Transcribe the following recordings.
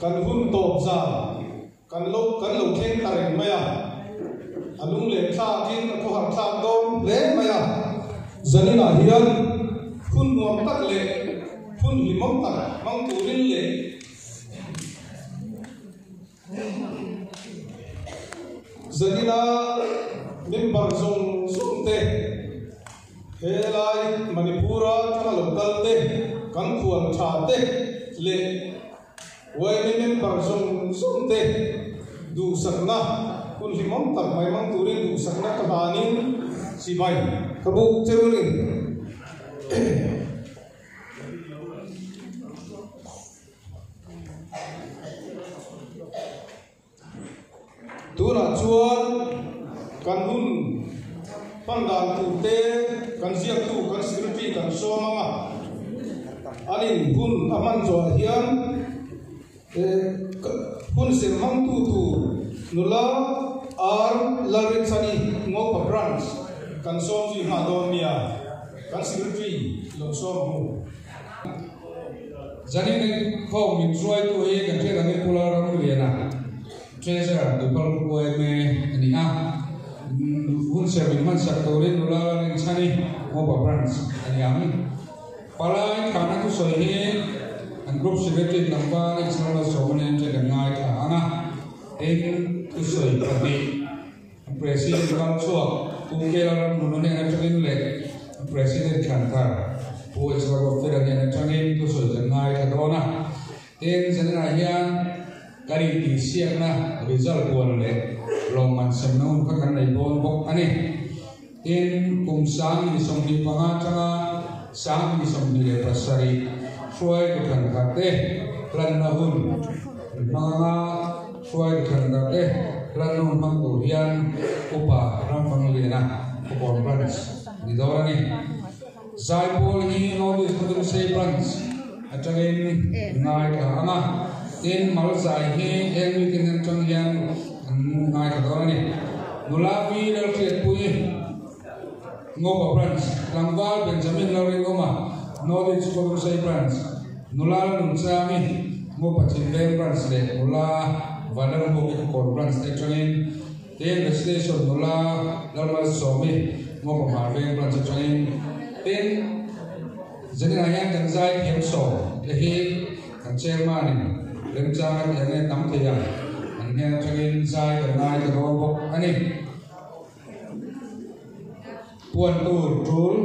kan hun top za kan lo khen tareng maya alung le tha kin ko har tha dom le maya zanina hian hun nuam tak le hun limom tak mang turin le zanina member zong te helai manipura thang lokal te kan khuan tha te le wai member zong te du sakna kun limom tak mai mang turin du sakna ka banin si bai kabuk cheurin tuna chuan kan hun pandan tu te kan ziak tu kan security kan somanga anin hun aman zo hian hun semang tu nula ar larin sani ngo pa branch kan som ji ha domia kan security lo som mu jadi ni kau min suai tu kan kita ni pulau orang liana treasure tu kalau kau me ni hun serving man saktorin nula larin sani ngo pa branch ani ami palai kana tu sohi an group secretary number external someone je kan ngai ka ana en tu soi kami president kan so tu ke la nunone na trin le president kan ta pu external officer ne na trin tu soi kan ngai ka dona en janana hian kari ti siak na result bon le long man sem no ka kan nei bon bok ani en kum sang ni som ni panga changa sang ni som ni le pasari suai tu kan ka te plan na hun manga suai kan da te lanu mang durian upa ram family na upon branch di dorani zaipol hi no di khudum sei branch atagin ngai ka ama in mal zai hi enwi kin chang yan ngai ka dorani nulavi dal khet pui ngopa branch langwal benjamin lori goma no di khudum sei branch nulal nun chami ngopa chinben branch le nula Vandal Hoki Conference actually then the station nula normal somi ngopa marveng branch actually then janina yang kan zai hem so the he kan chairman lemchang ene tam thaya an he actually zai kan nai ka ro ani puan tu tul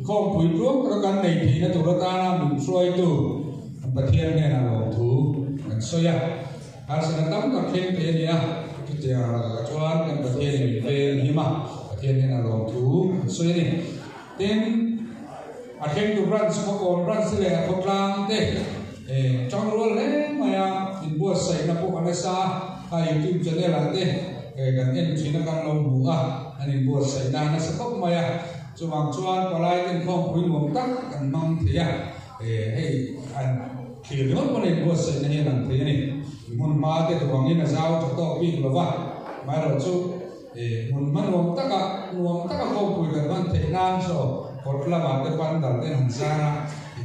khom pui ruok ka kan nei thi na tu ra ta na min suai tu pathian ne na lo thu kan soya asana tam ka khen pe nia kitia chuan kan pathian ni ve hima pathian ne na lo thu soi ni then a khen tu branch ko kon branch le ko tlang te chong ro le maya in bo sai na po ana sa ha youtube channel ate kan en china kan lo bu a ani bo sai na na sa ko maya chuang chuan palai kan khom pui nuam tak kan mang thia hey an khir no ko ne bo sai na he nan thia ni mun ma te tuang in azau to pi lova mai ro chu mun man nuam taka ko pui kan man the nan so potla ma te pan dal te han sa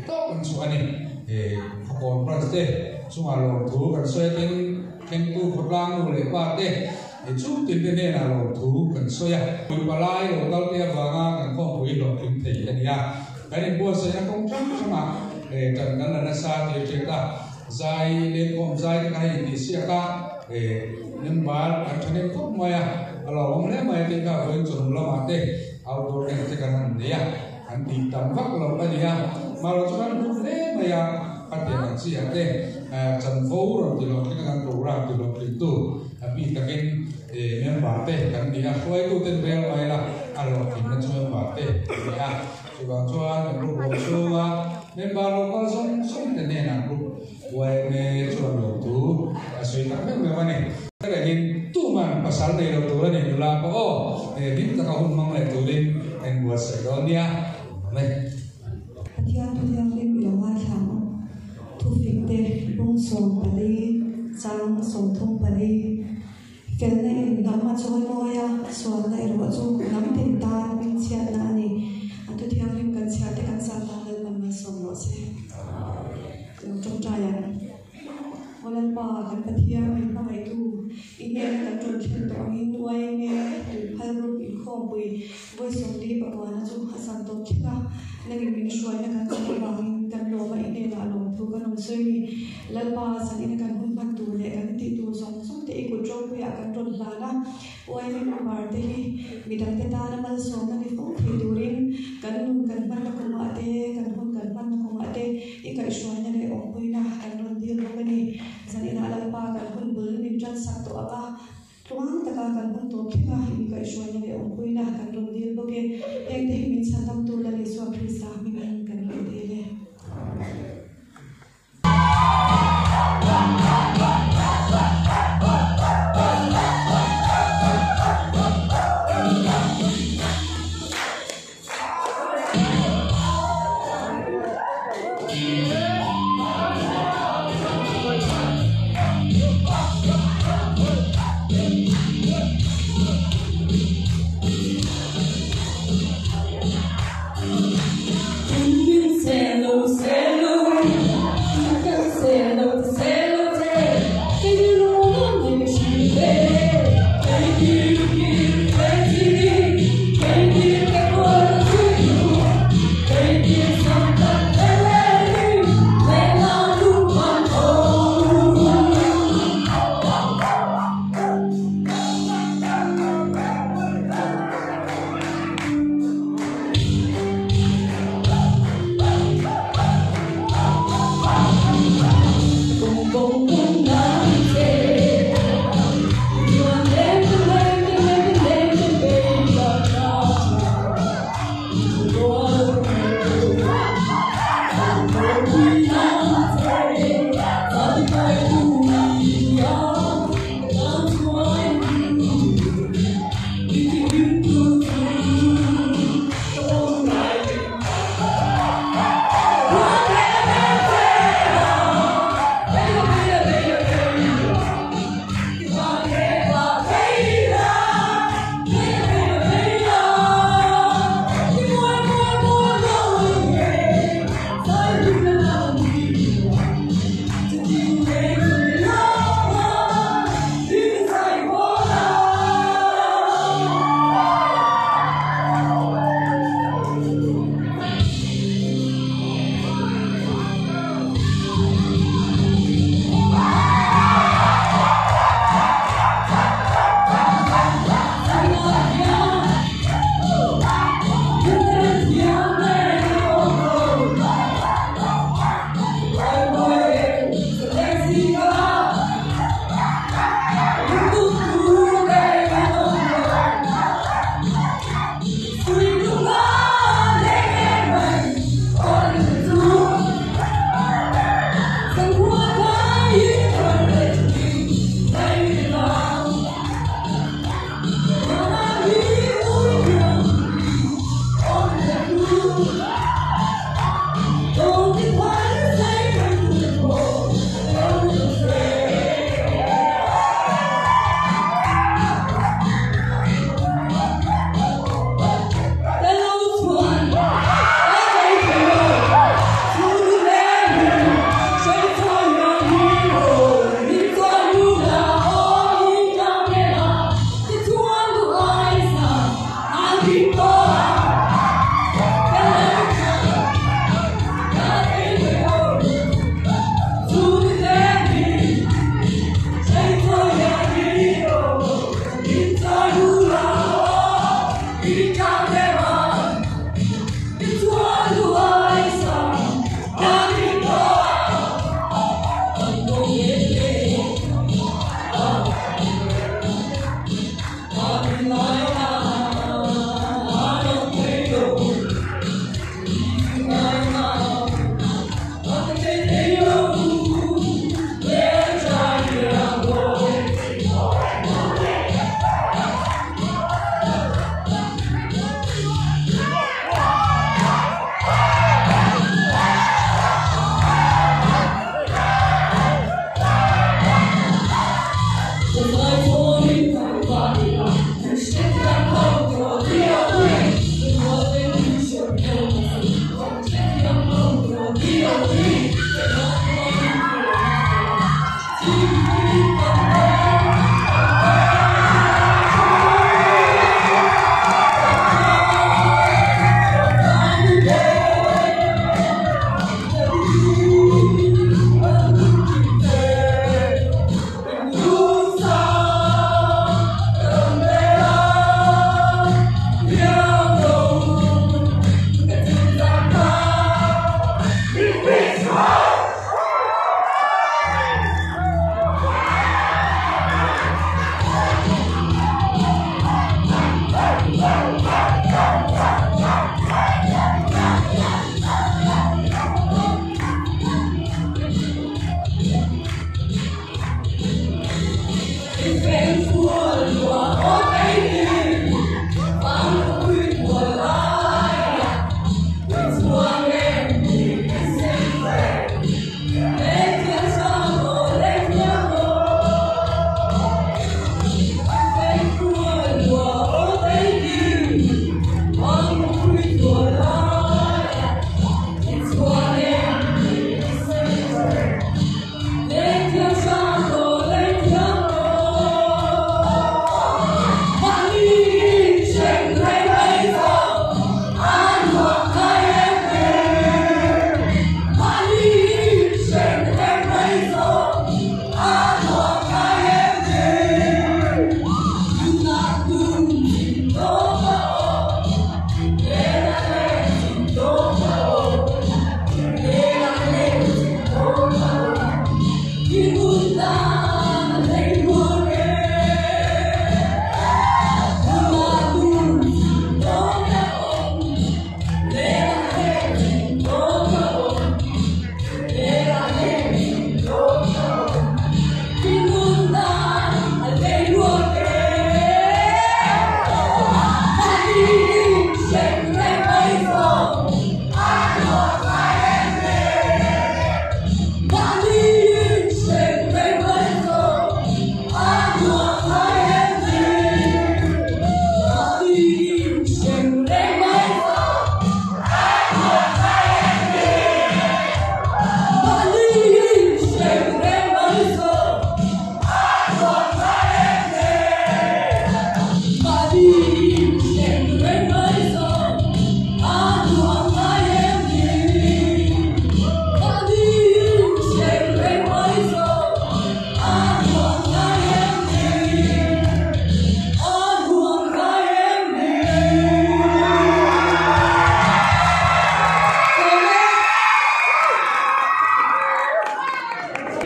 to kan chu ani kon pra te chu ma lo thu kan so ten ken tu potlang no le pa te chu tin te ne na lo thu kan so ya pui palai lo dal te wa nga kan ko pui lo tin the ani ya kan bo sa ya kong chang chama kan kan na sa te ta zai le kom zai ka hi ni sia ka nem bar athane ko maya alo long le mai te ka wen chun lo ma te outdoor ke te kan ne ya an ti tam vak lo ba ni ya ma lo chuan bu le maya ate na chi ate chan fo ro ti lo ke kan program ti lo ti tu abi takin mem ba te kan ni ya khoi tu ten bel mai la alo ti na chuan ba te ya chuan chuan ru ro chu wa mem ba lo ko song te ne na ru wai me chuan lo tu asui tak me ma ne ta ga hin tu man pasal nei lo tu ne la ko o din ta ka hun mang le tu din en bua se do nia me Pathian tu yang le bi lo ma thang tu fik te bung som pali chang som thong pali kel ne nam ma choi mo ya suan ne ro chu nam tin ta min chia na ni atu thiang lim kan chia te kan sa ta le man ma som lo se trong trai pa kan pathia min mai tu ine kan tron chen to angin nuai nge tu phal ru pi khom pui voi som li pa wa na chu hasan to khika nagi min shoi na kan chu ba min kan lo ba ine la lo thu kan on soi ni lal pa san ine kan hun pak tu le kan ti tu som som te ko tro pu ya kan tron la na oi min mar te hi midang te ta na mal som na ni phong thi durin kan nun kan ban na ko ma te kan hun kan ban na ko ma te i kai shoi na le ong pui na kan ron dil ro ni san ina lal pa kan hun bul ni tran sak to aka tuang taka kan hun to khika hi kai shoi na le ong pui na kan ron dil bo ke ek te min san tam tu la le so krista mi kan ron dil le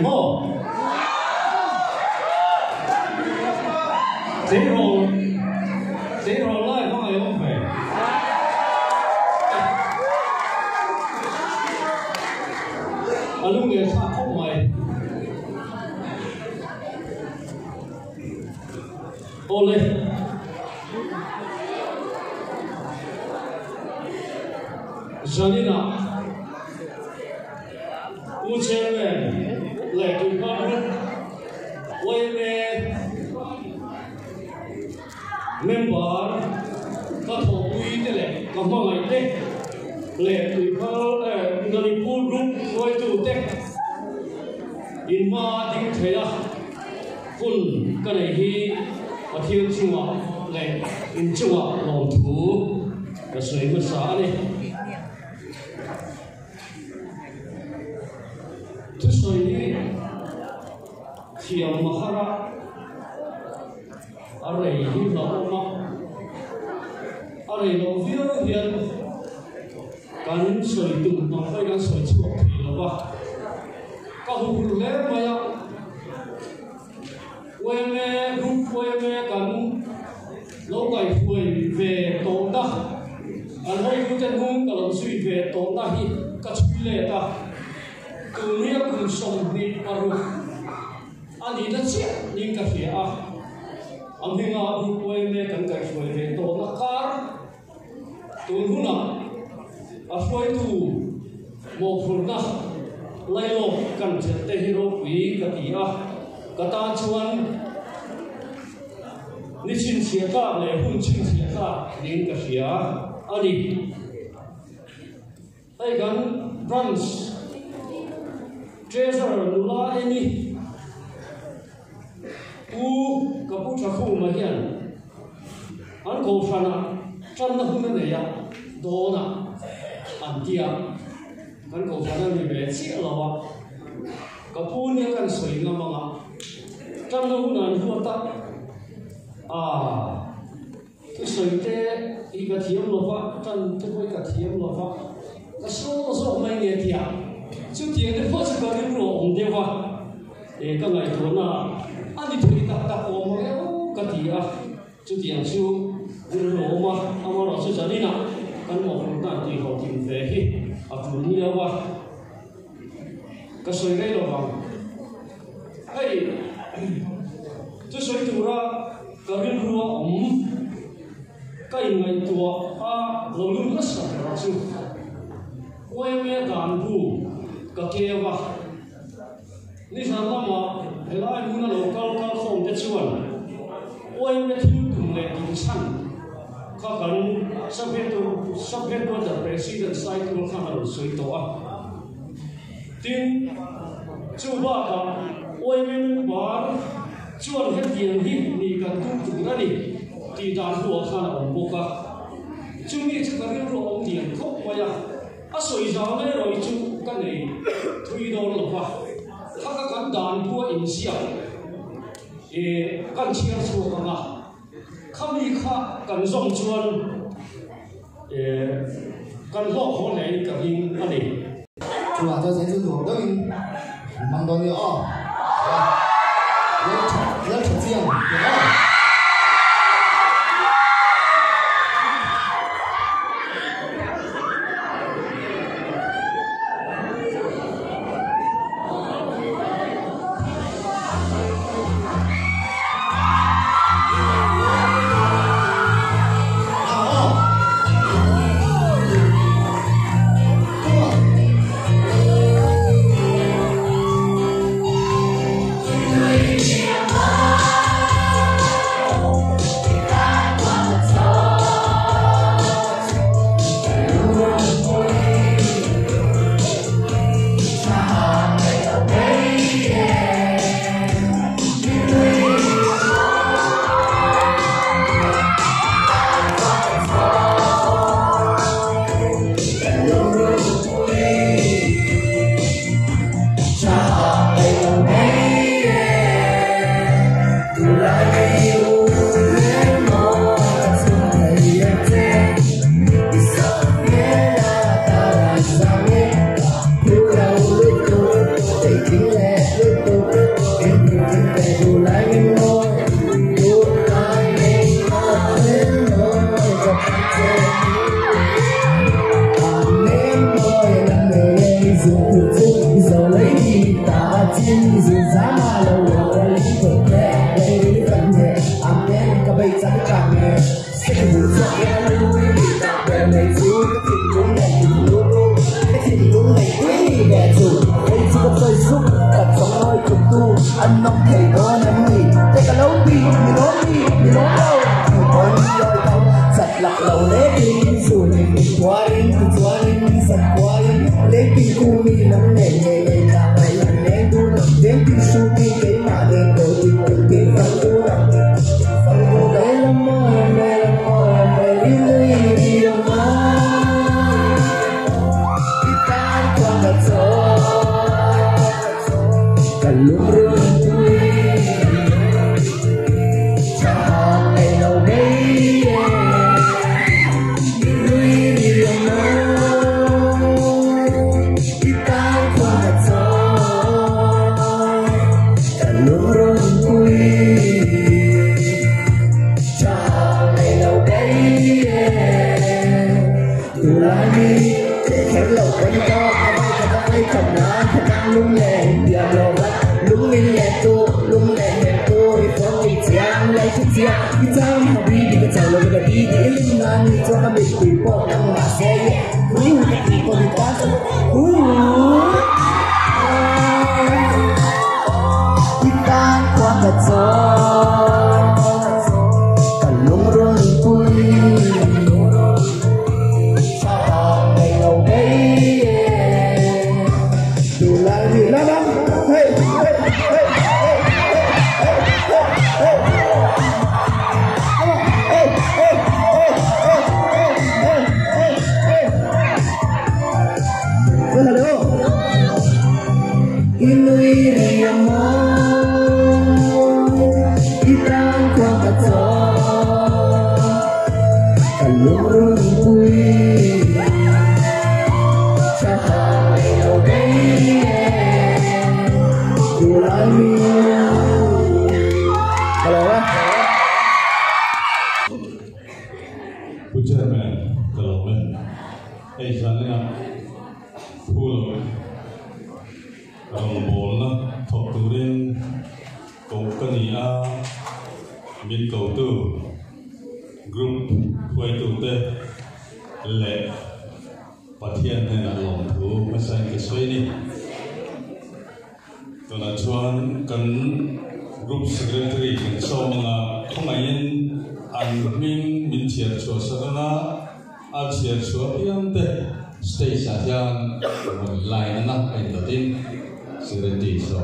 Mo. Zero lại không ai không phải. Lúc này sao không mày? Ô lên. Janina. Uchemen. Lại tụi con hết. Quay về. Member. Các thổ quy thế này. Các mọi người thế. Lại tụi con người phụ nữ quay tụi thế. In ma tiếng thế à. Kun cái này hi. Và thiên chung ạ. Lại in chung ạ. Lòng thủ. Và sợi mất xã này. Thứ sợi này. Thiam mahara. Ở đây hi lâu mà. Ở đây lâu viết hiện. Kan sợi tụng nó phải kan sợi chuộc thì là ba. Các hùng lẽ mà ya. Quê mẹ kan lâu ngày quê về tổ ta. Anh hãy cứ chân hùng cả lòng suy về tổ ta hi. Các suy lệ ta. Từ nghĩa cùng sống đi paru. Anh đi đất chết nhưng cả phía à. Anh đi ngã hùng quê mẹ kan cái quê về tổ ta car. Từ hùng à. Afoi tu mo phurna lailo kan chete hero pi katia kata chuan ni chin sia ka le hun chin sia ka din ka sia ani ai gan branch treasure nula eni u kapu thakhu ma hian an ko phana tran na hun ne ya do na anh kia kan ko phana ni be chi lawa kapu ni kan soi nga manga tam no nan hu ta cái soi te i ka thiam lawa tan te koi ka thiam lawa ka so mai nge tia chu tia ne pho cha ka ni ro om de wa e ka ngai to na ani thui ta ko mo e ka tia chu tia chu ro ma amaro chu janina kan mo phun ta ti ho tin ve hi a tu ni la wa ka soi gai lo bang ai tu soi tu ra ka rin ruwa kai ngai tua a lo lum ka sa ra chu oi me dan bu ka ke wa ni sa la ma helai mu na lo kal khom te chuan oi me thum tum le tin chan ka kan subhead to the president side to khan soi to a tin chu ba ka oi men bar chuan he tiang hi ni kan tu na ni ti dan hu khan om bo ka chu ni chu ka ri ro om tiang khop ma ya a soi jaw le roi chu ka nei thui do lo ba ha ka kan dan pu in sia e kan chia chu ka nga khami kha kan zong chuan kan ho ho nei ka hin ani chu a cho sen chu do do in mang do ni o le chu jiang ya Hãy subscribe cho kênh Ghiền Mì Gõ để không bỏ lỡ đi ta chín dù giá mà lâu lâu đã lý tưởng nhẹ đây đi gần nhẹ ám nhẹ cả bây giờ cái càng nhẹ sẽ không muốn cho em lưu ý ta về này chú cái thịt đúng này thì luôn cái thịt đúng này quý đẹp chủ đây chỉ có rơi xúc đặt trong ơi cùng tu ăn nóng thầy đó nắm nghỉ đây cả lâu đi mình nói đâu mình có đi ơi đâu giật lạc đầu lết đi rồi mình qua đi giật qua đi lết đi cu mi nắm nề nề là ngày lần nè tu đến đi su đi cái mà lên đầu thì cái phần tu nằm đây là mơ đi lưới đi đâu mà đi tan qua mặt gió cả lúc rơi vui cho họ ngày đầu đây đi lưới đi đâu mà đi tan qua mặt gió cả lúc rơi vui cho họ ngày đầu đây từ lại đi khép lầu quanh co lấy cầm nón thật đang lung lệ giờ lầu bắt lung lên lệ tu lung lệ lệ tu đi phố đi chiang lấy chút chiang đi trong học đi đi cái chầu lầu đi đi lưng ngang đi cho nó bị quỷ bộ đang mà xe đi đi có đi ta đi tan qua mặt gió cả lung rơi vui cho họ ngày đầu đây dù lại gì lắm hey Inui di amor Itang kwa kato Kalurun vui Cha hai đầu đây Dù lại miêu Hello Puja men, kalau men, sana full, orang bola, top turin, kau kania, min kau tu, group, kau tu te, le, patian ni nak long tu, masa kesoi ni, tuan cuan kan group secretary kan somanga, kemain admin min chiar chua sana, chiar chua piang te. Stage yang lain nak entertain security so.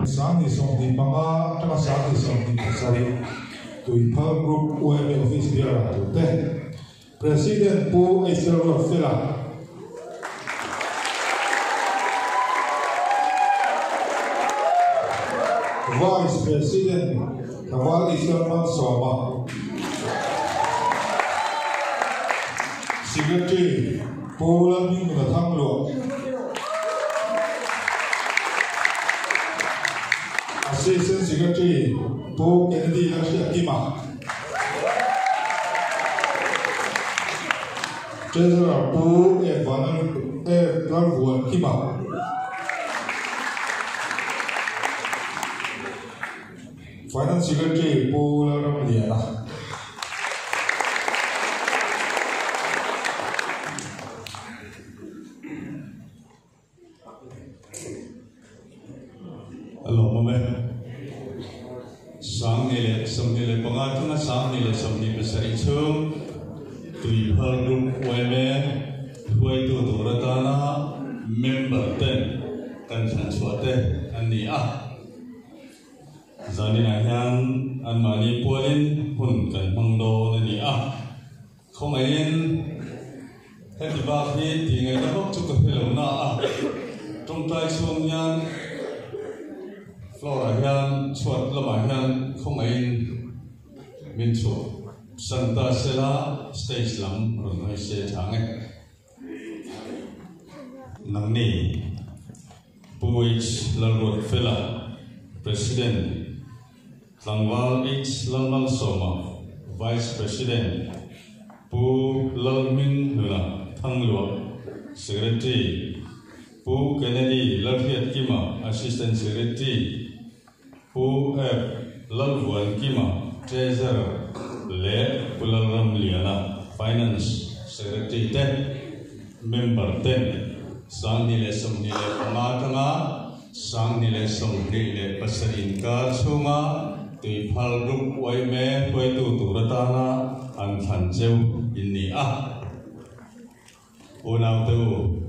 Sang ni song di banga, tengah sang ni song di pasari. Tu Pearl Group UMA office dia tu teh. Presiden Pu Israel Fela. Vice President Kawal Israel Soma. Secretary Poland Min Thang Luo, Assistant Secretary Po Kennedy Asia Kima, Treasurer Po Evan Huan Kima, Finance Secretary Po Ramliana. Hello, mama. Sang nile, sam nile, pengatuna sang nile, sam nile besari cung. Tui Pearl Group UMA, huai tu ratana member ten, kan sansuate ania. Zani nayang an mani pualin hun kan mangdo ania. Kong ayin, heti bakhi tingay na bok cukup hello na. Trong tay suang yan. Flora hian chuat lama hian khongain min chu Santa Sela stage lam ron hoi se thange nangni Puich Lalrot Fela President Tlangwal H Lalmal Soma Vice President Pu Lalming Hula Thangluwa Secretary Pu Kennedy Lalhiat Kima Assistant Secretary, Pu F Lalwan Kima Treasurer, Le Pularam Liana Finance Secretary Member 10 Sang Nile Som Nile Pamatanga Sang Nile Som Nile Pasarin Ka Chunga Tui Phal Group Waime Hoi Tu Turatana An Than Cheu Inni A Unau Tu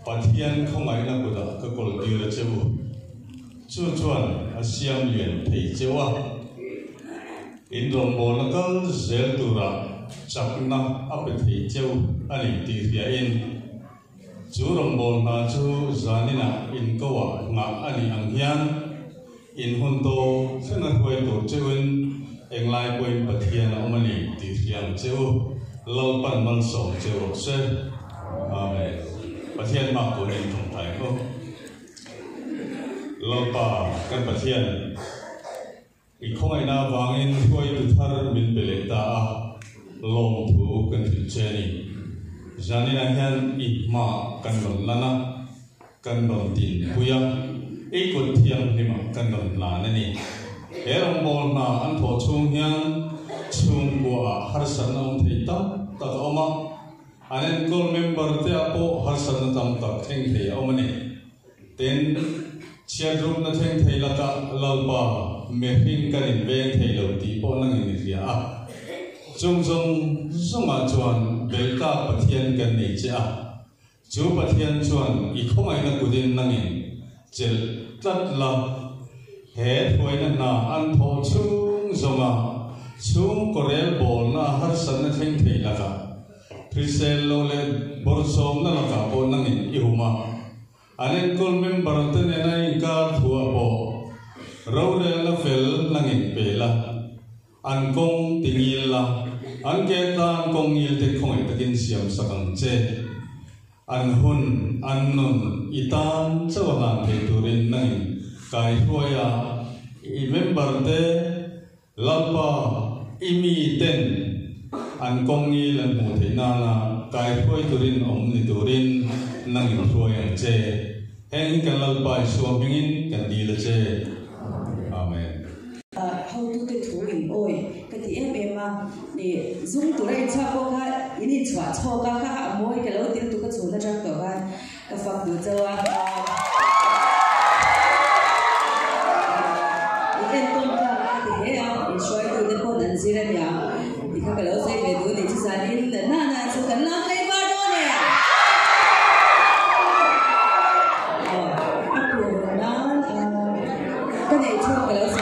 Pathian Không Ai Na Buddha Ka Kol Tira Cheu Chu Chuan Asiam Lien Thei Cheu A In Rong Bo Na Kal Zel Tura Chakna Ape Thei Cheu Ani Ti Ria In Chu Rong Bo Na Chu Zanina In Kawa Nga Ani Ang Hian In Honto Thena Hoi Tu Cheuin Eng Lai Poin Pathian Omani Ti Riang Cheu Lal Pan Mal Som Cheu Se Amen Pathian Ma Ko Nen Thong Thai Ko Lal Pa Kan Pathian I Khong Ai Na Wangin Hoi Tu Thar Min Pele Ta A Long Thu Kan Thil Cheni Zanina Hian I Ma Kan Lon Lana Kan Lon Tin Puya Ikut Thiam Nima Kan Lon Lana Ni Erong Bol Na An Tho Chung Hian Chung Bua Harsan Om Thei Tam Tak Oma Anen Kol Member Te Apo Harsan Tam Tak Theng Thei Omani Ten Chiadrup Na Theng Thei Laka Lalpa Mehrin Karin Veng Thei Lo Ti Po Nang Ini Ria A Chung Chung Zunga Chuan Belta Pathian Kan Nei Che A Chu Pathian Chuan I Khong Ai Na Kudin Nangin Chel Tat La He Hoi Na Na An Tho Chung Zunga Chung Korel Bol Na Harsan Na Theng Thei Laka Prisel Lo Le Borsom Na Laka Po Nangin Ihuma Anen Kol Member Te Nenai Ka Thua Po Role La Fel Nangin Pela An Kong Tingil La An Keta An Kong Il Te Khong Ai Takin Siam Sakang Che An Hun An Nun Itan Chawalan Te Turin Nangin Kai Huaya I Member Te Lalpa Imi Ten An Kong Il An Mu Te Nana Kai Huay Turin Om Ni Turin Nangin Huaya Che Heng Kan Lalpa Suam Hingin Kan Dila Che Amen How to the two in oi, cái thì em mà để dùng tụi này cho cô ha, ini chua cho các ha mỗi cái lâu tiếng tụi các chú là trong tổ ban, các phật tử cho em con ta thì thế à, xoay từ đến con ăn gì đấy nhá, thì các cái lâu dây về tụi để cho gia đình là na cho cần làm cái bao đó nè, áp dụng nó cái này cho cái lâu dây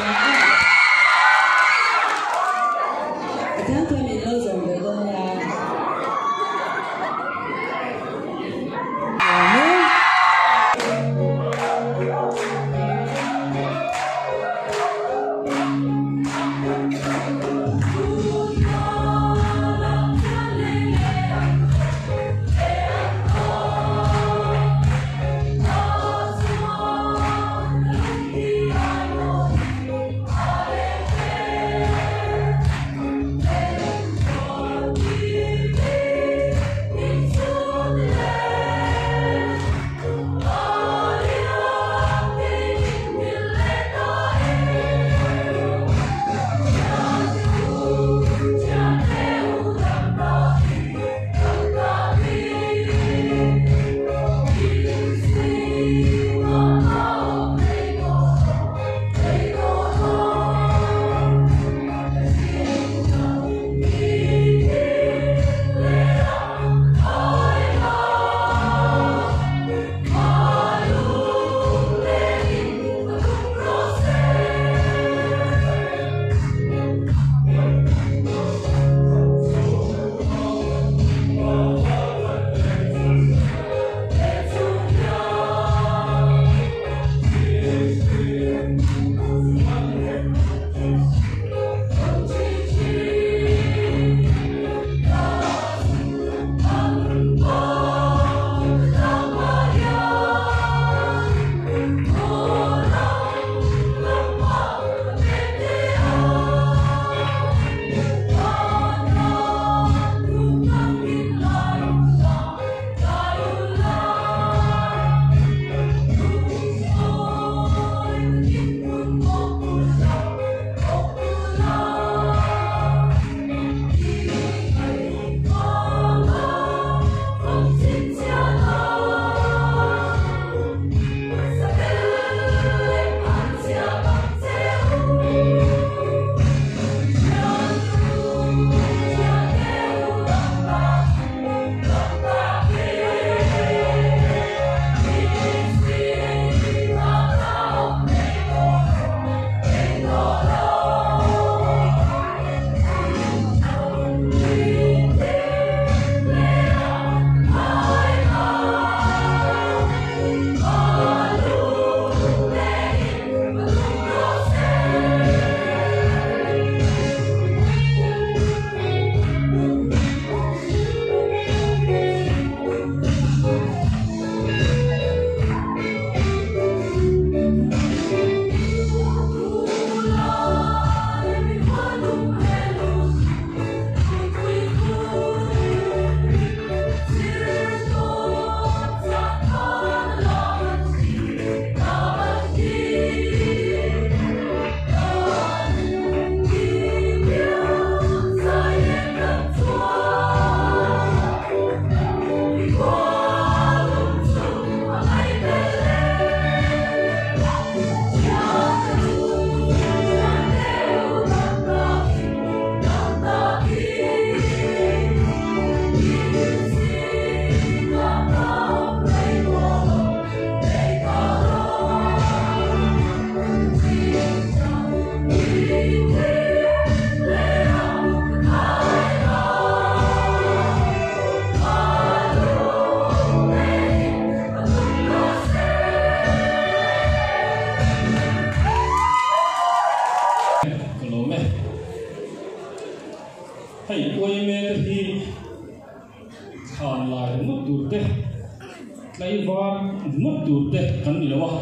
mất tụt tệ cắn đi đâu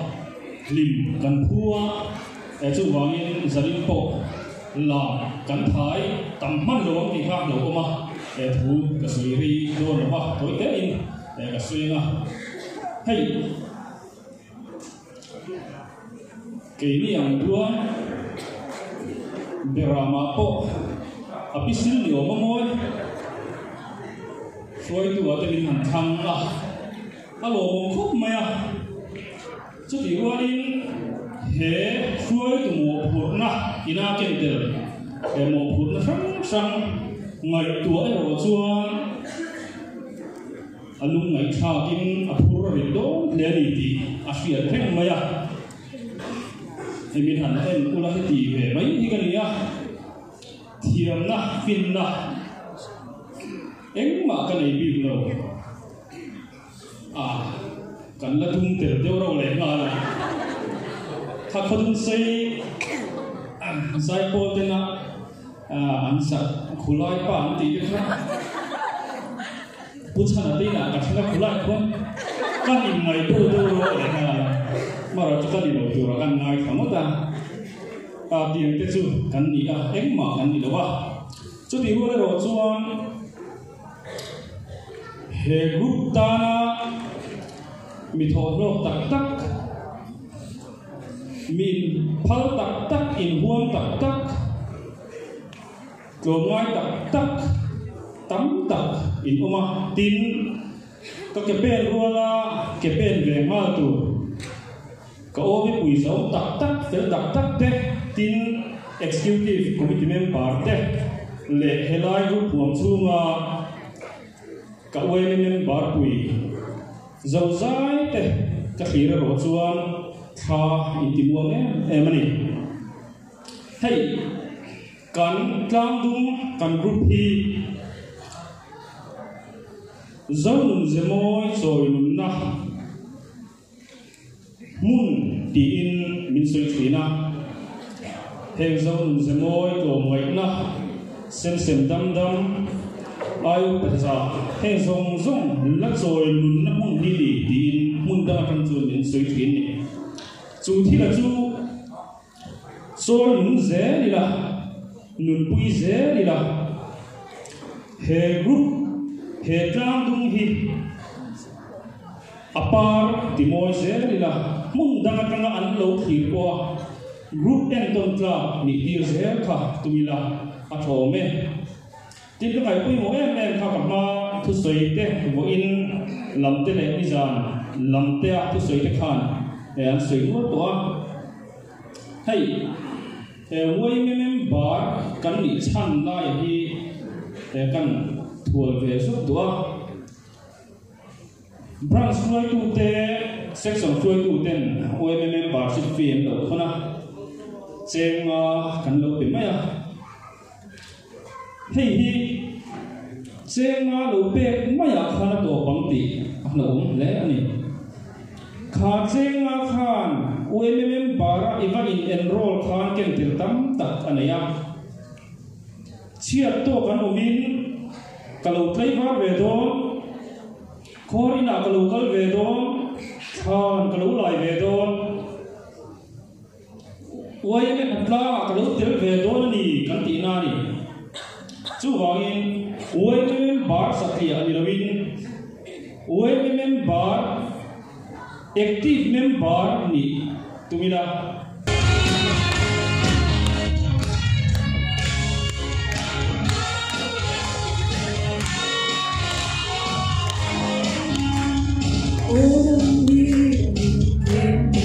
lim cắn phua chú vàng in gia đình bộ là cắn thái tầm mắt lỗ thì khác lỗ mà thú cái suy ri đôi là hoa tối tết in cái suy nga hay cái niệm đua berama po apisil liu mà môi xuôi tua cái linh hàn thăng à alo khúc mày chút thì qua in hệ xuôi từ mùa phút na ina kiện tiền để mùa phút nó sang ngày tuổi rồi chuan alung ngày cha kim apura rindo leli ti asia theng maya emin han en ula ti ve mai hi kan ya thiam na fin na eng ma kan ei bi lo kan la tung ter deu ro le nga la tha khadun sei sai po te na an sa khulai pa an ti kha puchana te na ka thla khulai khon kan in ngai do ro le nga la ma ra chu kan ni lo tu ra kan ngai thamata tiang te chu kan ni eng ma kan ni lo wa chu ti ro le ro chuan he group ta na mi tho lo tak tak min phal tak tak in huam tak tak cầu ngay tak tak tắm tak in oma tin các cái bên ruala cái bên về ma tu cái ô với quỷ sống tak tak phải tak tak thế tin executive committee member thế lệ helai group huam chung cái ô với member quỷ dầu dai thế cái khí ra rồi chuan tha in ti muang em ani hey kan tlang dung kan group hi zon zemoi soi nun na mun ti in min soi thina he zon zemoi to mai na sem sem dam dam ayu pesa he zong zong la soi nun na mun ni li ti in mun da kan chu min soi thin ni chu thi la chu soi nun ze ni la nun pui ze ni la he group he tlang dung hi apar timoi ze ni la mun dang kan an lo thi ko group en ton tla ni dir ze kha tumila a thome tin ka kai pui mo em kha ka ma thu soi te mo in lam te le ni jan lam te a thu soi te khan an soi mo to hey ngôi mem bar kan ni chan na hi kan thual ve su tua branch noi tu te section noi tu ten ngôi mem bar sit fiam lo khona cheng kan lo pe maya hei hi cheng lo pe maya khana to pangti lo le ani kha cheng khan UMM bara ivan in enroll khan ken tir tam tak anaya chiat to kan omin kalau tlai var ve don khorina kalau kal ve don khan kalau lai ve don UMM atla kalau tir ve don ni kan ti na ni chu wangin UMM bar sakya ani rawin UMM bar active member ni tumila Hãy subscribe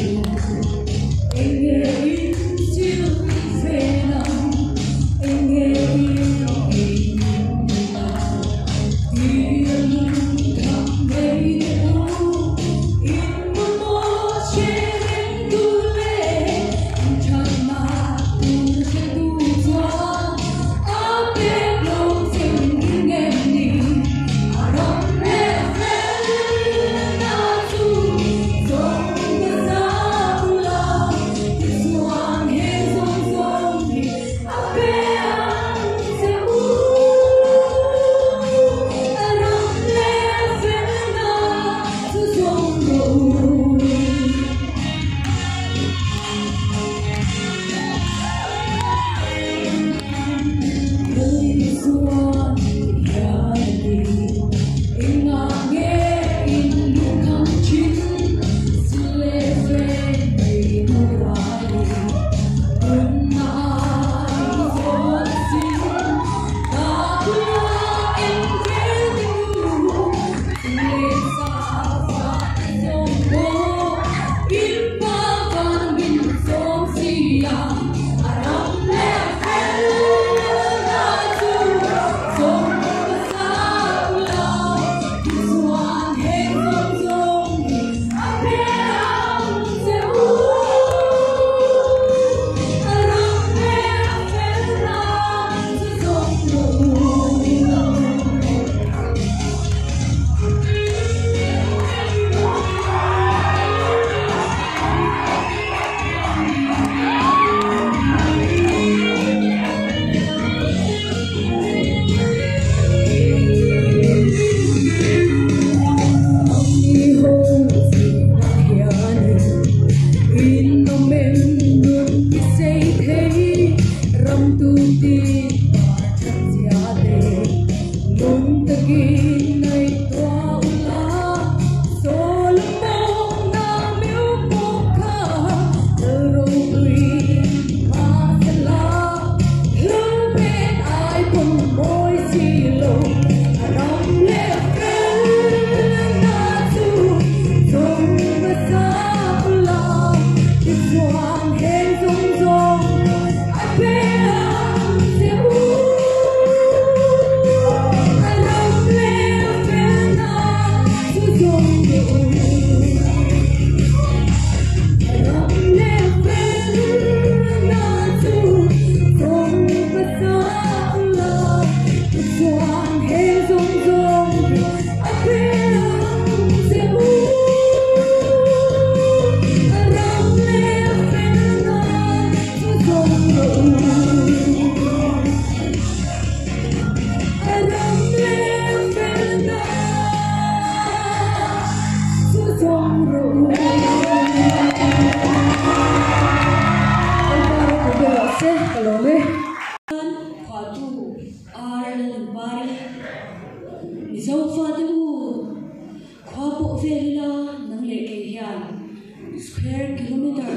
square kilometer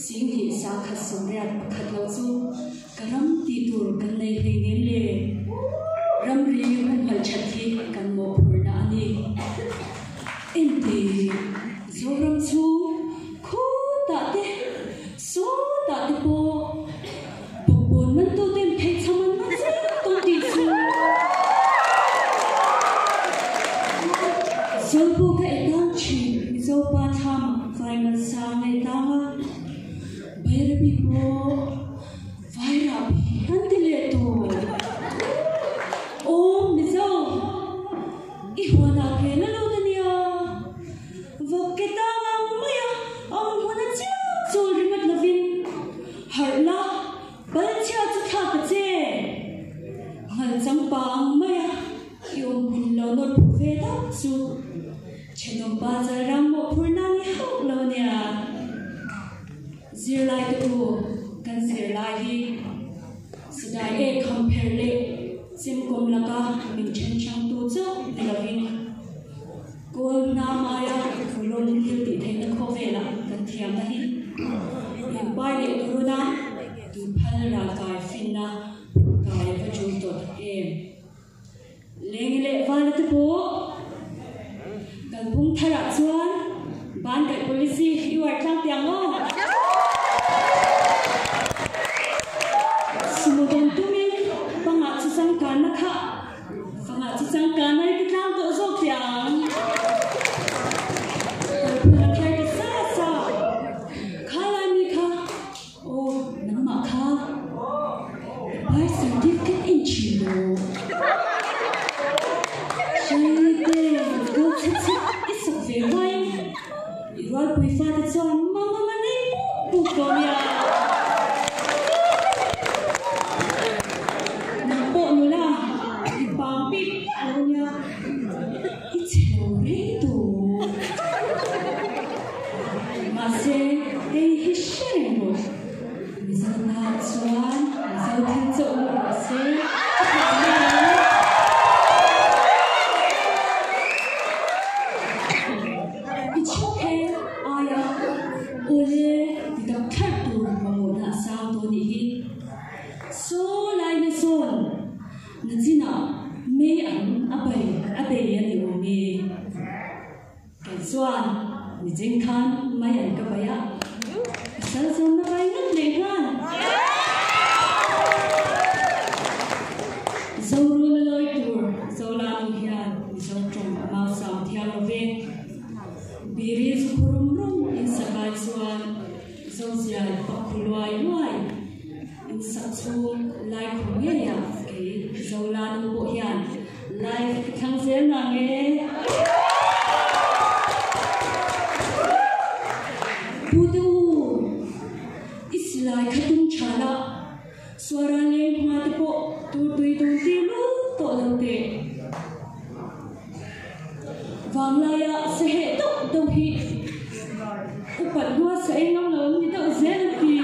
sing hi sa kha somriat pakhat lo chu karam ti tur kan nei hengem le ram ri hum hal chathi kan mo phurna ani enti zoram chu khu ta te so ta te po bokbon man to tem phei chaman man to ti chu Zobu ka itang chi, zopa tham, final sa ngay tanga. Bayrabi po, bayrabi, hantileto. Oh, mizo, ihwana ke naloda niya. Wag kita nga umaya, ang wana siya, zul ringat lavin. Harla, balat siya tutha katse. Ngal zangpa ang umaya, yung hunlaw not puveda, su. Chenong bazaram mo purnani hok lo niya. Zirlai tu kan zirlai hi sidai e compare le sim kom laka min chen chang tu cho dilavin kol na maya fulon hil ti thai na khovela kan thiam na hi in pai le runa tu phal ra kai finna kai va jul to em leng le van tu po kan bung thara chuan ban kai policy you are tlang tiang mo sumudon tumin panga susang kana kha panga susang kana ki tlang to zo tiang pula khai ki sa sa khala ni kha o namma kha bai certificate in chilo Iwal pui fata chuan mama manei pu komia na po nula ipampi alonya ichore tu mase ei hishengo misana chuan misau thin cho se Nazina me an abai yan yo me Kensuan ni jengkan mayan ka baya Salsan na bayan lehan Zawru na loy tur zawla ng hiyan zawtrom amaw sam tiyan love Biri zukurumrum in sakay suan zawziyan pakuluay luay in saksu lai kumyeya Zawla ng po yan. Live kang senang eh. Budu. Islay katung chala. Suara leng mati po. Tutui tunti lu to lante. Vanglaya sehe tok dohi. Upat gua seengam lang nito zelpi.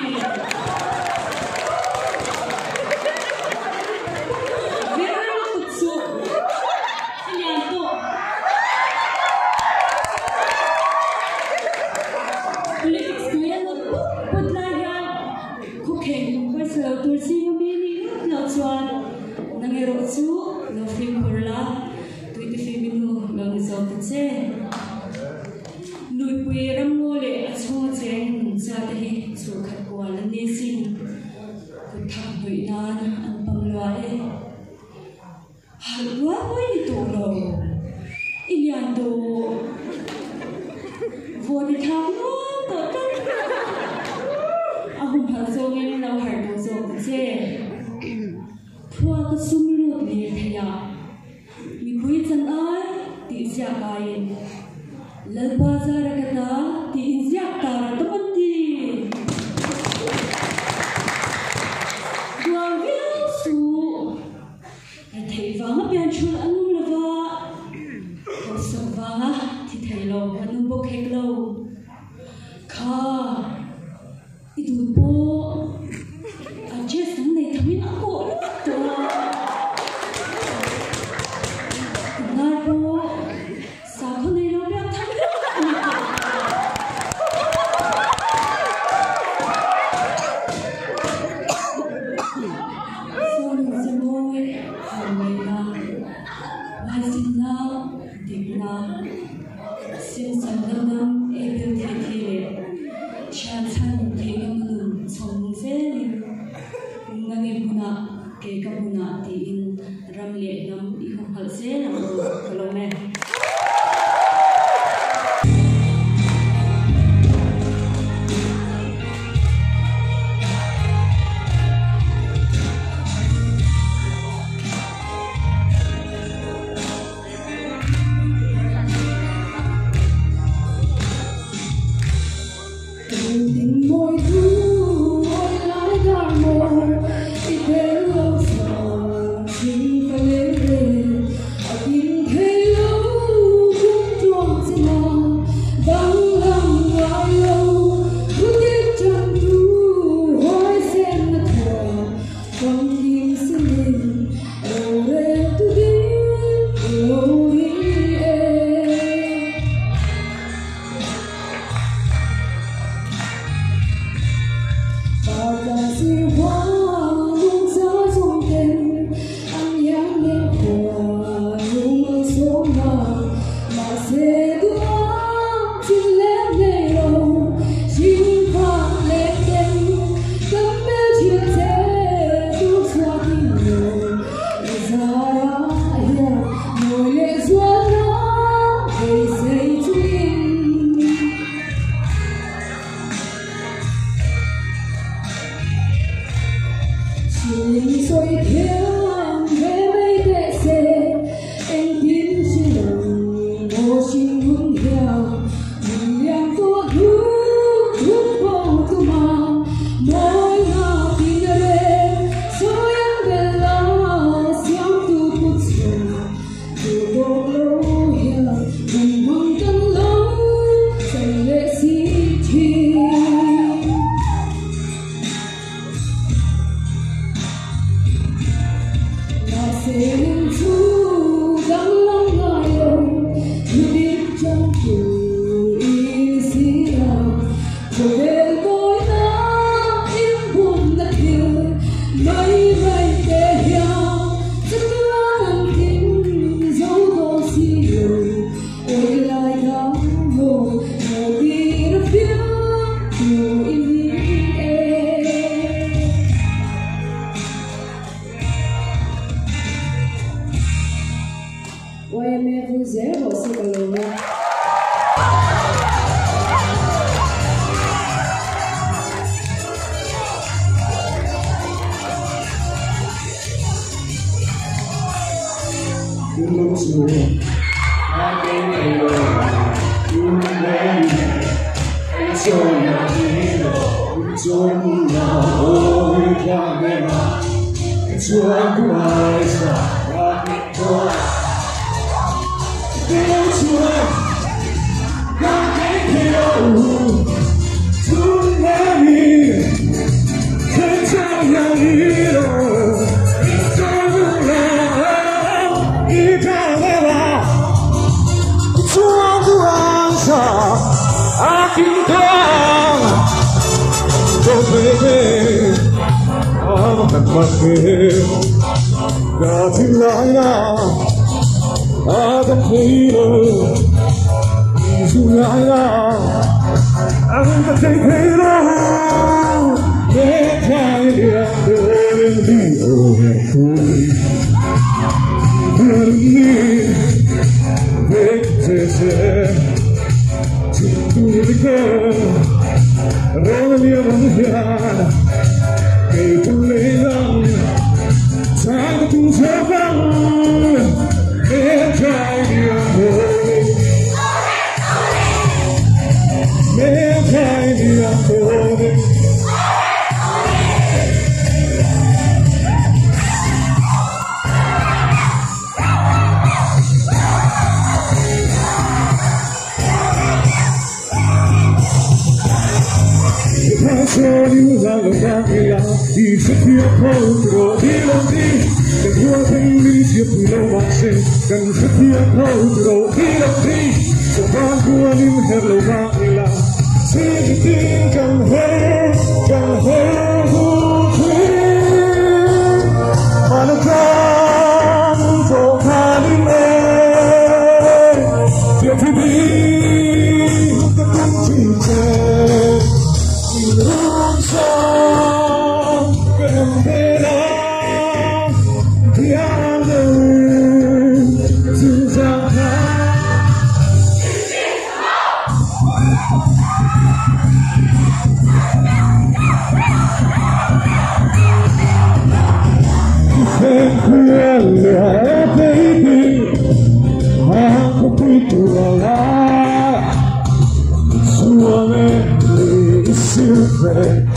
siempre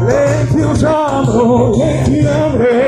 le chiudiamo, le chiudiamo.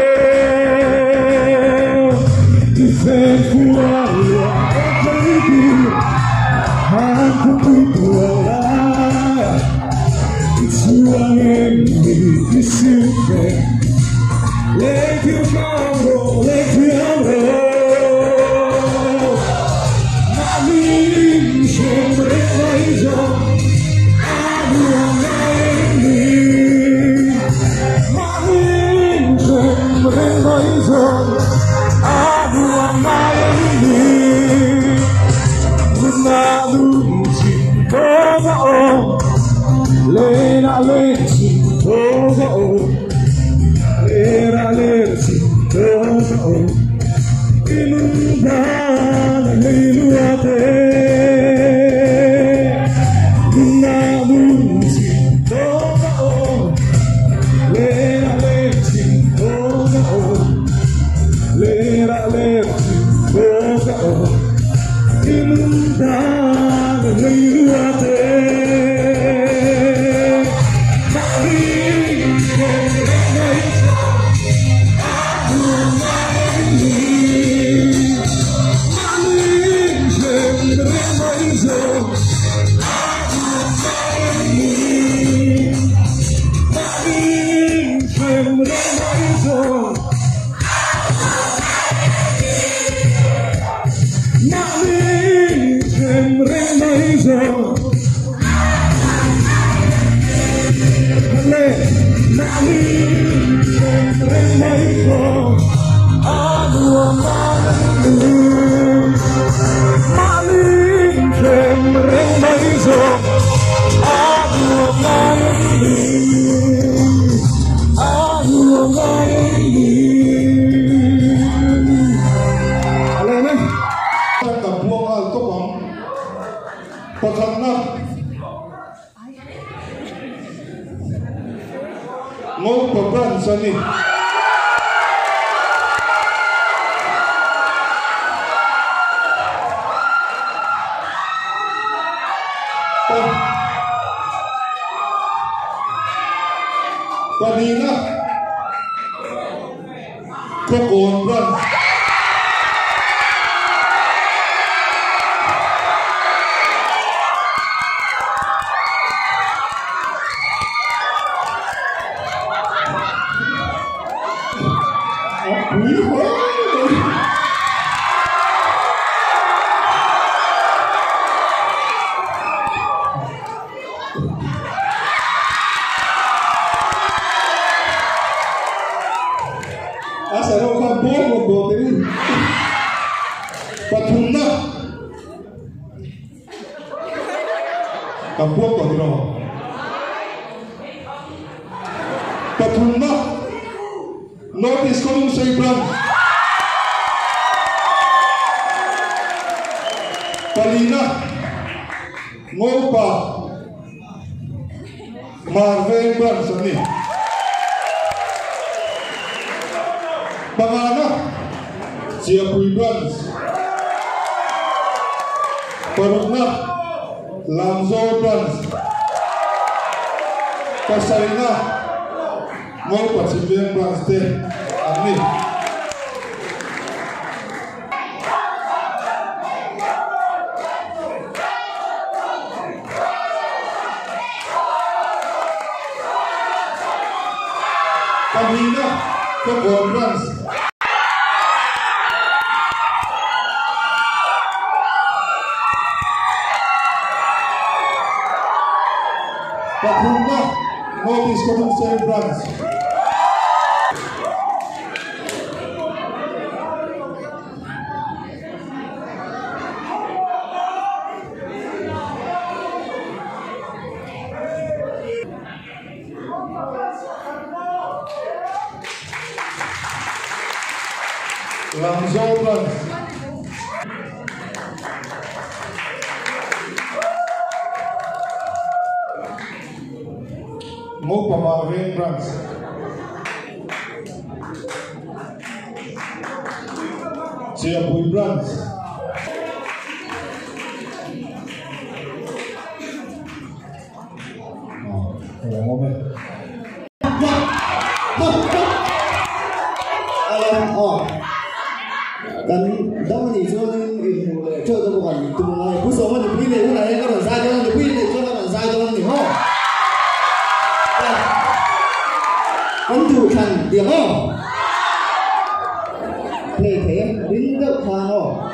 Kan dama ni so ni cho to bukan tu mengenai busuk mana pilih mana yang kalau saya jangan pilih so kalau saya jangan ni ho kan tu kan dia ho play thế đứng đợi khoa ho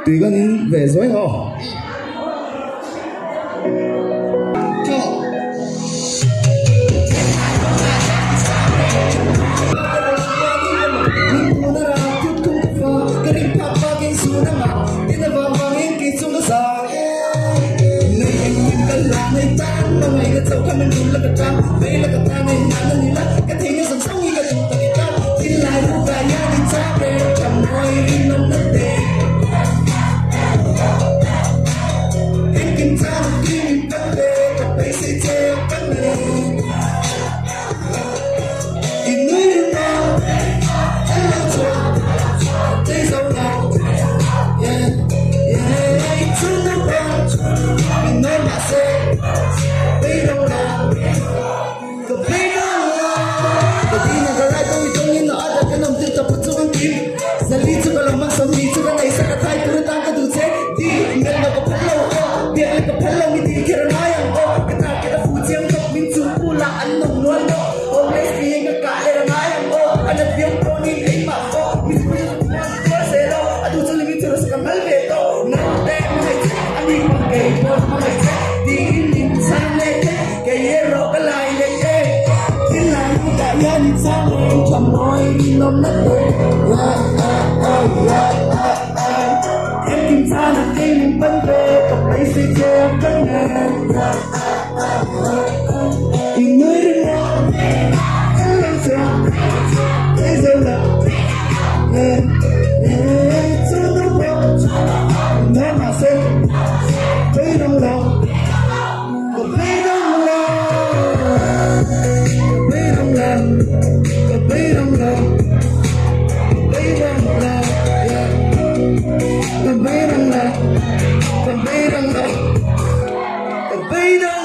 tùy con đến về dối hồ Salito ka lang man sa nôm nát tôi em kim sa là cây mình bắn về cặp lấy xe che cánh ngàn thì người đừng làm em làm sao thế giờ là cho nó vào nó mà xem thấy đau lòng còn thấy đau lòng thấy đau lòng còn thấy đau lòng thấy đau lòng còn thấy đau lòng còn thấy đau lòng còn thấy đau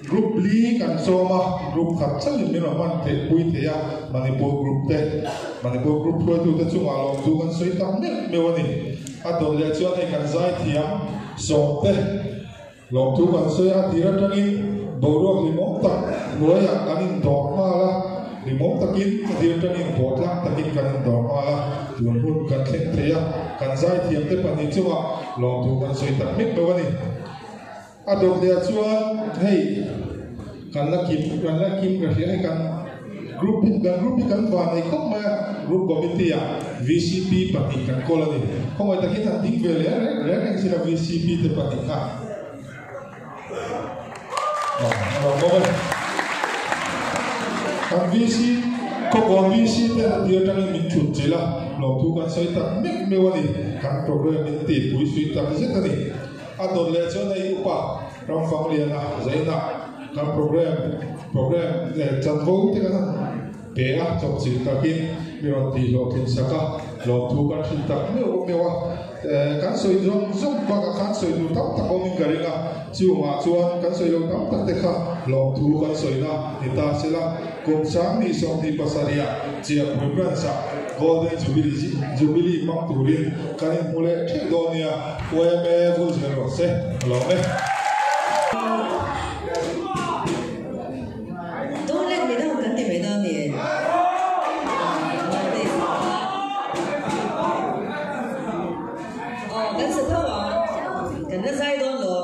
group li kan soma group khat chalin min man te pui te ya manipur group ko tu te chunga long tu kan soi tam me mewani adol ya chuan ai kan zai thiam so te long tu kan soi a tira tangin borok li mok tak noya anin dok ma la ni mong takin kadir tan in pot la takin kan dor ala tuan hun kan thleng thleya kan zai thiam te pani chuwa long tu kan soi tak mit bawani adok dia chuan hei kan la kim ka hriai kan group kan va nei khop ma group committee a VCP pati kan kolani khoi takin han ding ve le re sila VCP te pati ka kan VC ko VC te dia tan min chut chila lo tu kan soi tak mit me wani kan program min ti pui sui tak je tani adon le chon nei upa ram fang liana zaina kan program chan vo te kan pe a chok chi takin mi ron ti lo kin saka lo tu kan hin tak me wa kan soi zong ba kan soi lu tak tak min garinga chuwa chuan kan soi lo tak tak te kha lo tu kan soi na ita sila kong sang ni song ti pasaria chia program sa golden jubilee mang turin kanin mule thedonia oeme vul zero se lo me don't let me down kan ti me down ni kan sa tawa kan na sai don lo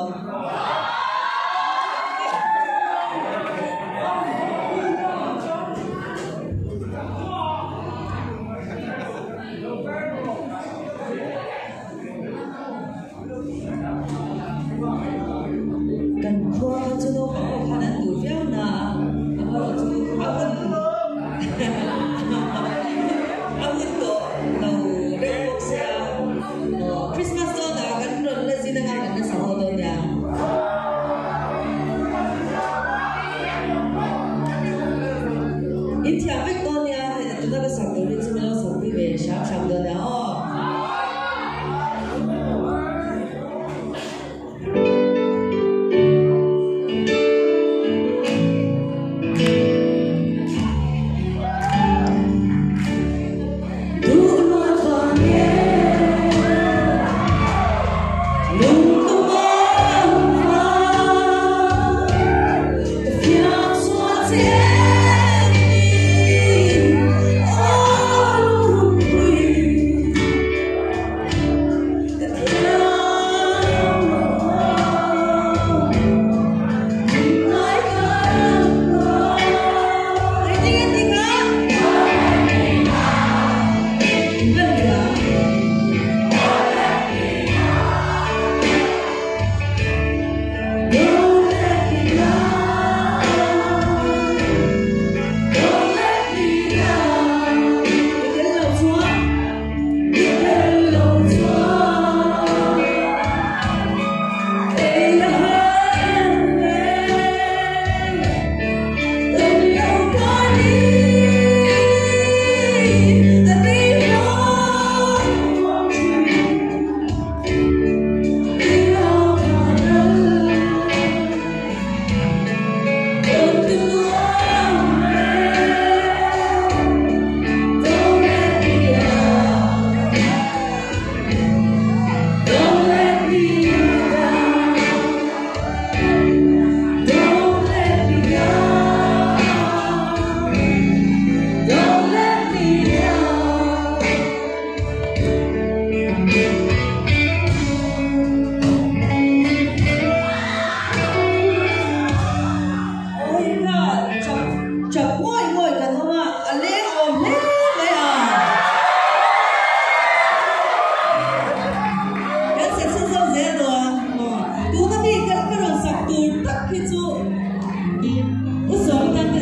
Sometimes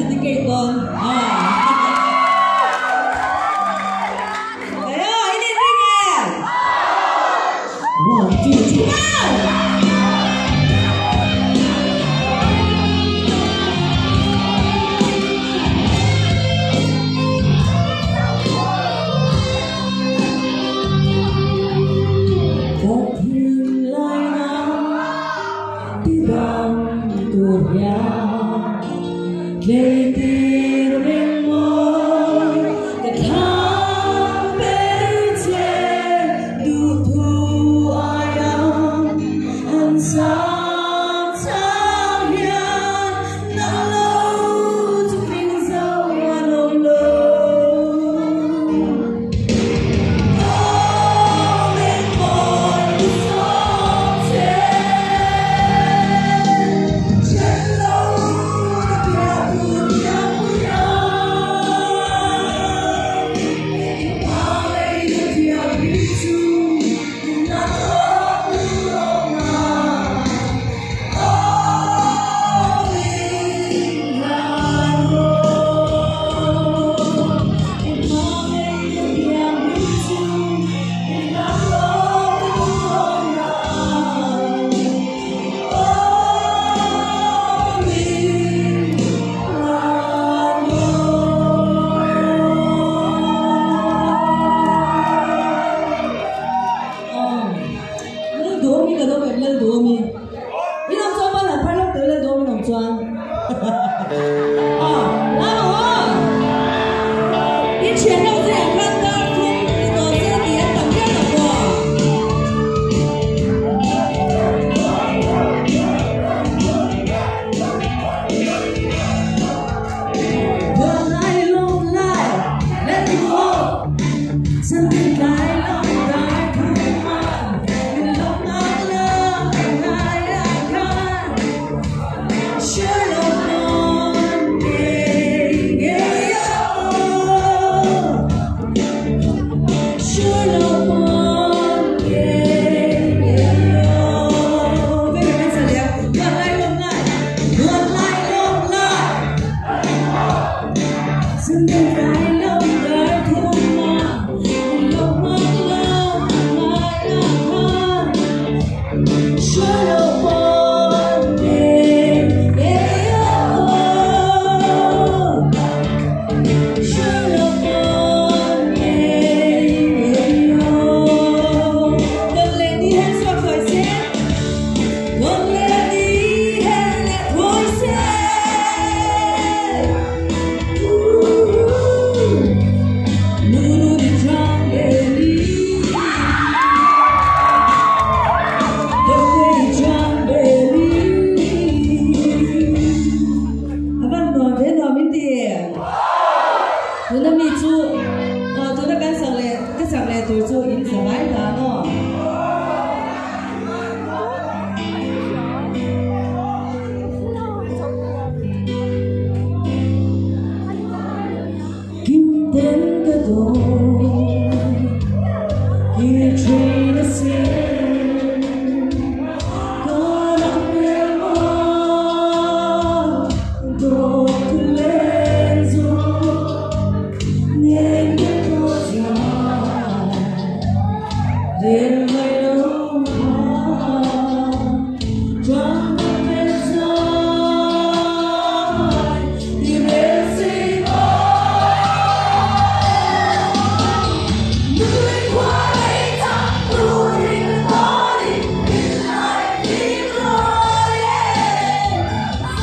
tu na mi chu tu na kan sang le tu chu in sa bai ta no kim den ka do ki train a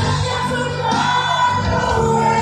Hãy subscribe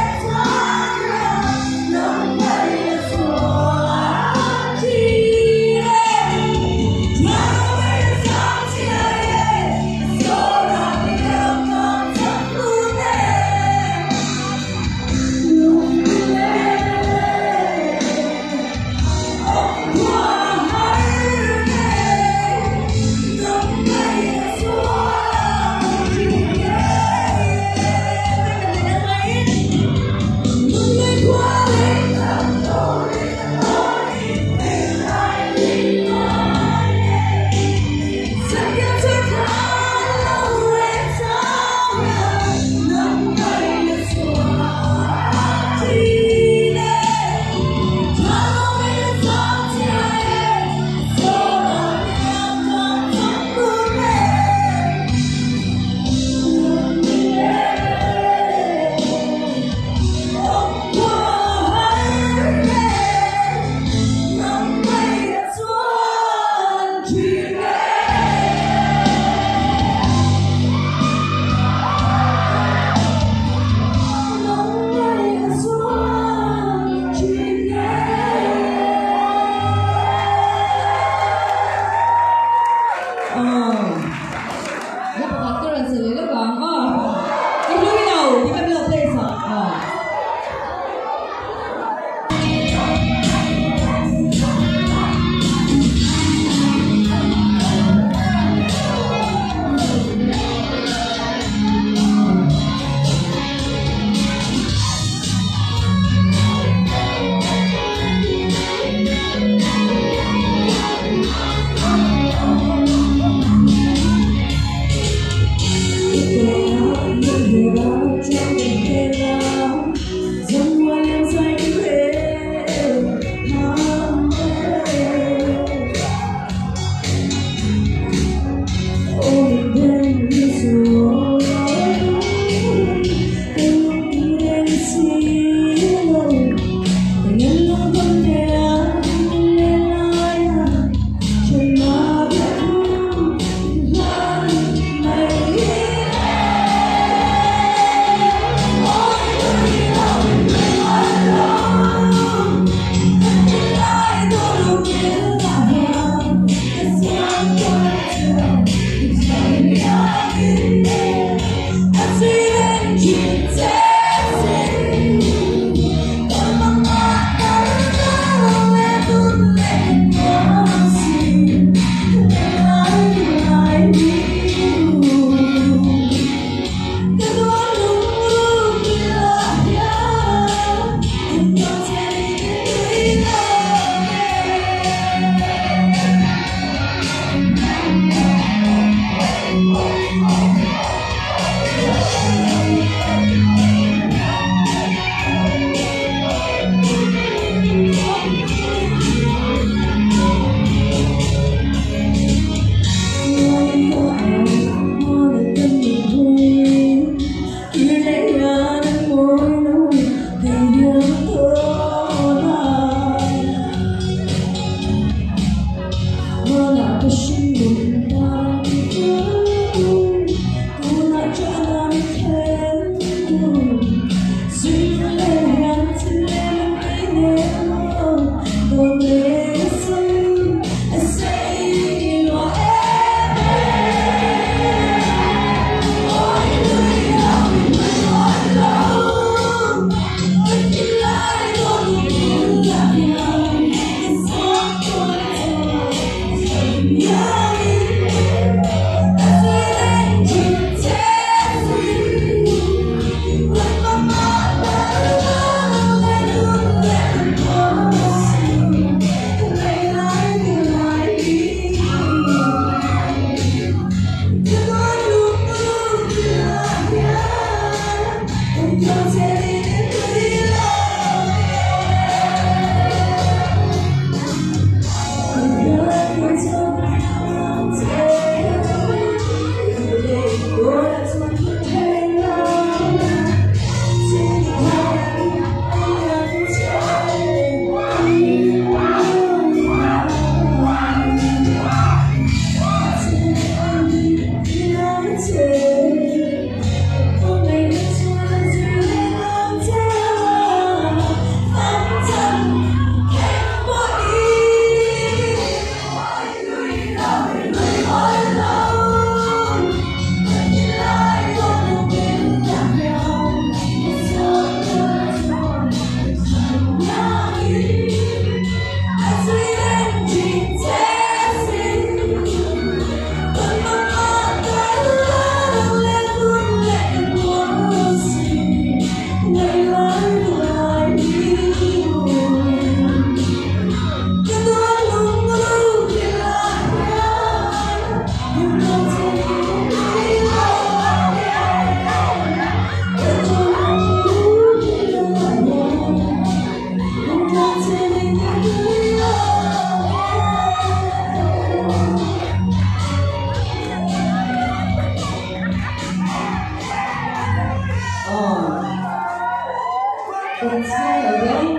còn sai ở đâu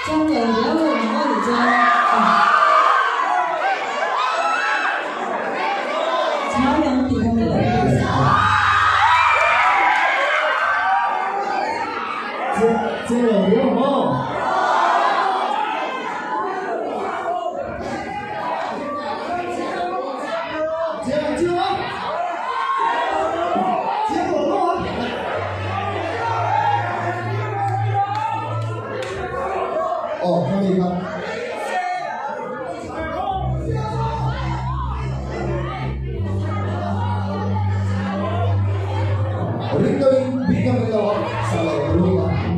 trong ở đâu mà ngồi được chưa cháu đang thì không được chưa ở đâu không không đi không Ring tôi biết không cái đó sao lại luôn à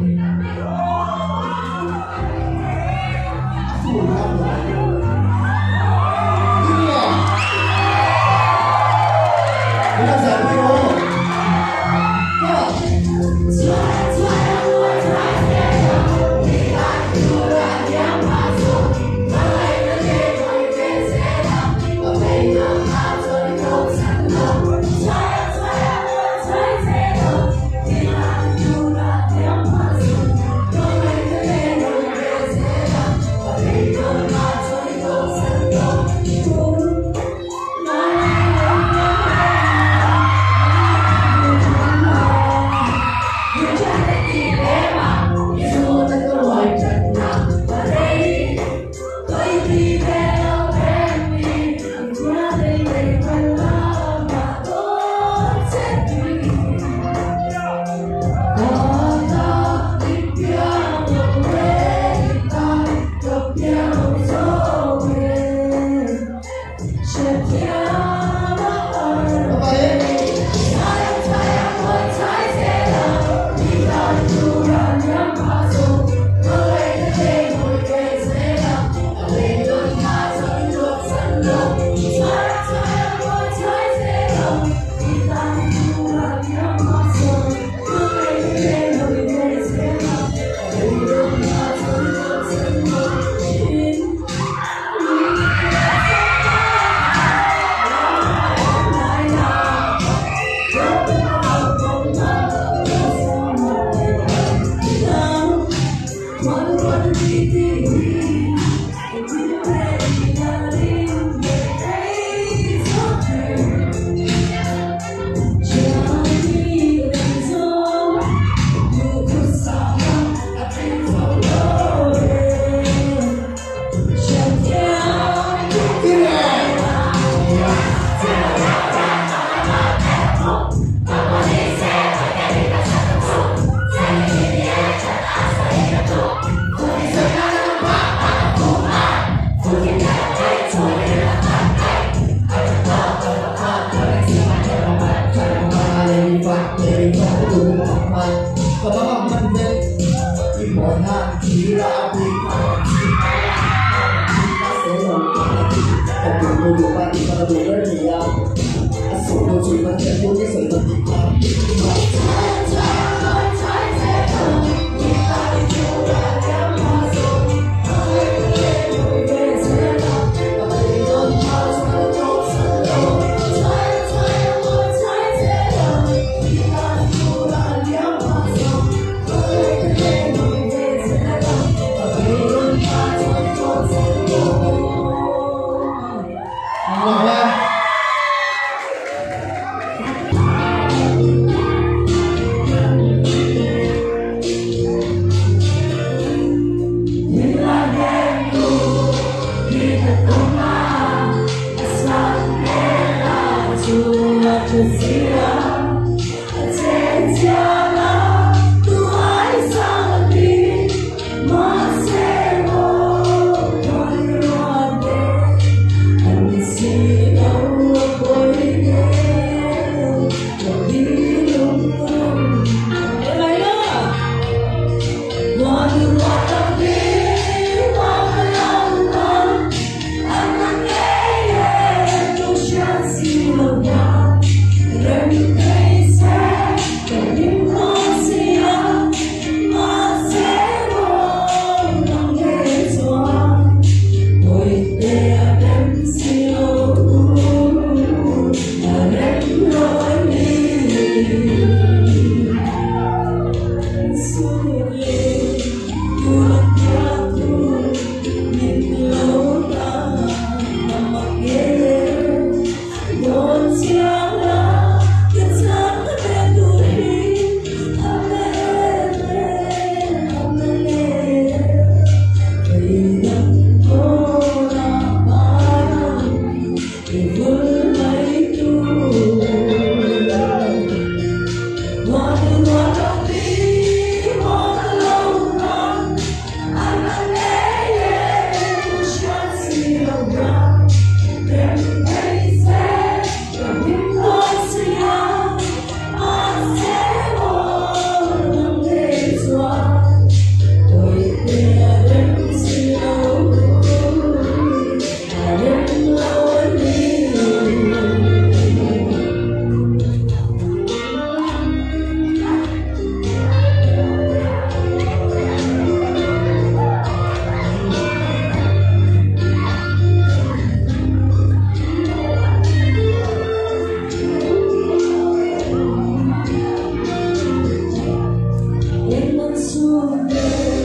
chu